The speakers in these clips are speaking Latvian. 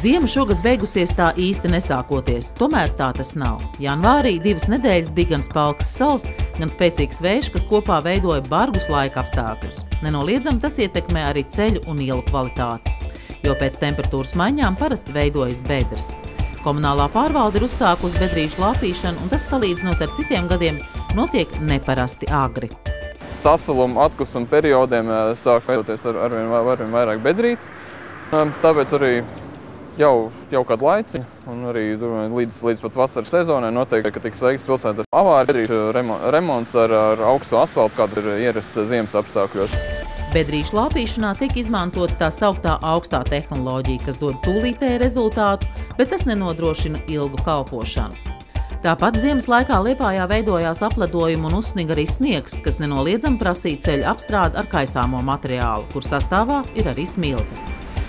Ziema šogad beigusies tā īsti nesākoties, tomēr tā tas nav. Janvārī 2 nedēļas bija gan spalks sauss, gan spēcīgs vējš, kas kopā veidoja bargus laika apstākļus. Nenoliedzami tas ietekmē arī ceļu un ielu kvalitāti, jo pēc temperatūras maiņām parasti veidojas bedres. Komunālā pārvalde ir uzsākusi bedrīšu lāpīšanu, un tas salīdzinot ar citiem gadiem notiek neparasti agri. Sasaluma atkusuma periodiem sāk veidoties arvien vairāk bedrītes, tāpēc arī jau kādu laiciņu, un arī līdz pat vasaras sezonai noteikti, ka tiks veikts pilsētas avāri bedrīšu remonts ar augstu asfaltu, kāda ir ierasts ziemas apstākļos. Bedrīšu lāpīšanā tiek izmantota tā sauktā augstā tehnoloģija, kas dod tūlītēju rezultātu, bet tas nenodrošina ilgu kalpošanu. Tāpat ziemas laikā Liepājā veidojās apledojumi un uzsniga arī sniegs, kas nenoliedzami prasīja ceļa apstrādi ar kaisāmo materiālu, kur sastāvā ir arī smiltis.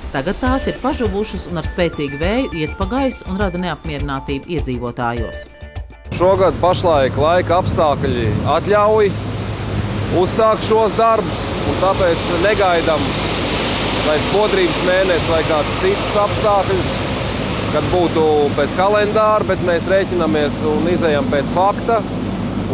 Tagad tās ir pažuvušas un ar spēcīgu vēju iet pa gaisu un rada neapmierinātību iedzīvotājos. Šogad pašlaik laika apstākļi atļauj uzsākt šos darbus, un tāpēc negaidam vai spodrības mēnesi vai kādus citus apstākļus, kad būtu pēc kalendāra, bet mēs rēķinamies un izejam pēc fakta,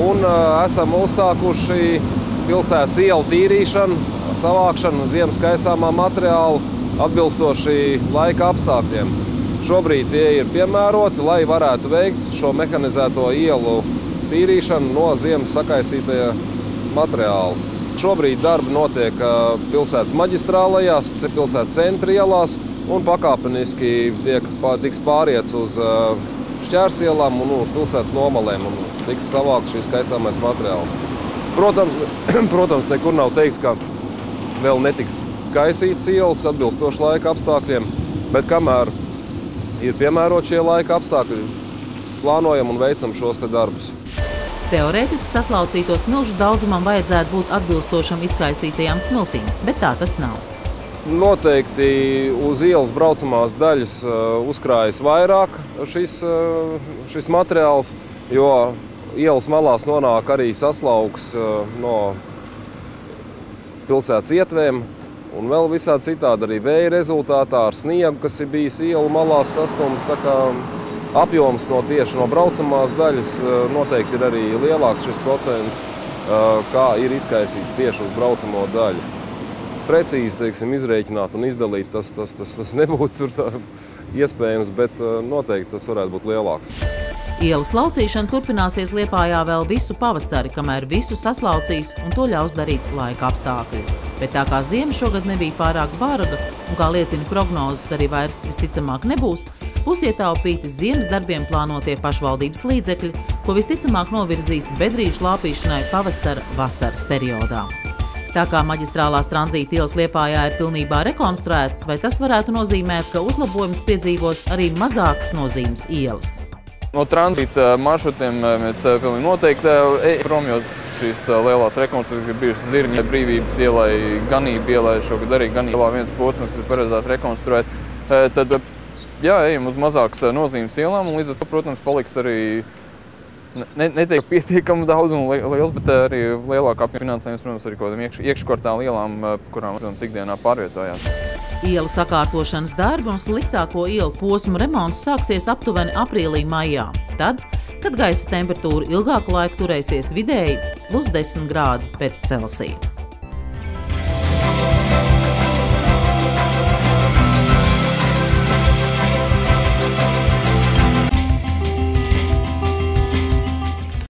un esam uzsākuši pilsētas ielu tīrīšanu, savākšanu ziemas kaisāmā materiālu atbilstoši laika apstākļiem. Šobrīd tie ir piemēroti, lai varētu veikt šo mehanizēto ielu tīrīšanu no ziemas sakaisītajā materiāla. Šobrīd darbi notiek pilsētas maģistrālajās, pilsētas centra ielās, un pakāpeniski tiks pāriets uz šķērsielām un uz pilsētas nomalēm, un tiks savākts šīs kaisāmais materiāls. Protams, nekur nav teikts, ka vēl netiks kaisītas ielas atbilstoši laika apstākļiem, bet kamēr ir piemērot šie laika apstākļi, plānojam un veicam šos te darbus. Teorētiski saslaucīto smilšu daudzumam vajadzētu būt atbilstošam izkaisītajām smiltīm, bet tā tas nav. Noteikti uz ielas braucamās daļas uzkrājas vairāk šis materiāls, jo ielas malās nonāk arī saslauks no pilsētas ietvēm, un vēl visādi citādi arī vēja rezultātā ar sniegu, kas ir bijis ielu malās sastums, tā kā apjoms tieši no braucamās daļas noteikti ir arī lielāks šis procents, kā ir izkaisīts tieši uz braucamo daļu. Precīzi, teiksim, izrēķināt un izdalīt, tas nebūtu iespējams, bet noteikti tas varētu būt lielāks. Ielas laucīšana turpināsies Liepājā vēl visu pavasari, kamēr visu saslaucīs, un to ļaus darīt laika apstākļi. Bet tā kā ziema šogad nebija pārāk barga, un kā liecina prognozes arī vairs visticamāk nebūs, būs ietaupīti ziemas darbiem plānotie pašvaldības līdzekļi, ko visticamāk novirzīs bedrīšu lāpīšanai pavasara-vasaras periodā. Tā kā maģistrālās tranzīta ielas Liepājā ir pilnībā rekonstruētas, vai tas varētu nozīmēt, ka uzlabojums piedzīvos arī mazākas nozīmes ielas? No tranzīta maršrutiem mēs pilnīgi noteikti prom, jo šīs lielās rekonstrukcijas ir bijušas Zirņa Brīvības ielai, Ganību ielai, šogad arī Ganību ielā viens posms, kas ir paredzēts rekonstruēt. Tad, jā, ejam uz mazākas nozīmes ielām, un līdz ar to, protams, paliks arī netiek pietiekami daudz un liels, bet arī lielākā finansējums, protams, arī kaut kādām iekškvartāla ielām, kurām, protams, ikdienā pārvietojās. Ielu sakārtošanas darbi un sliktāko ielu posmu remonts sāksies aptuveni aprīlī-maijā. Tad, kad gaisa temperatūra ilgāku laiku turēsies vidēji +10 grādi pēc Celsija.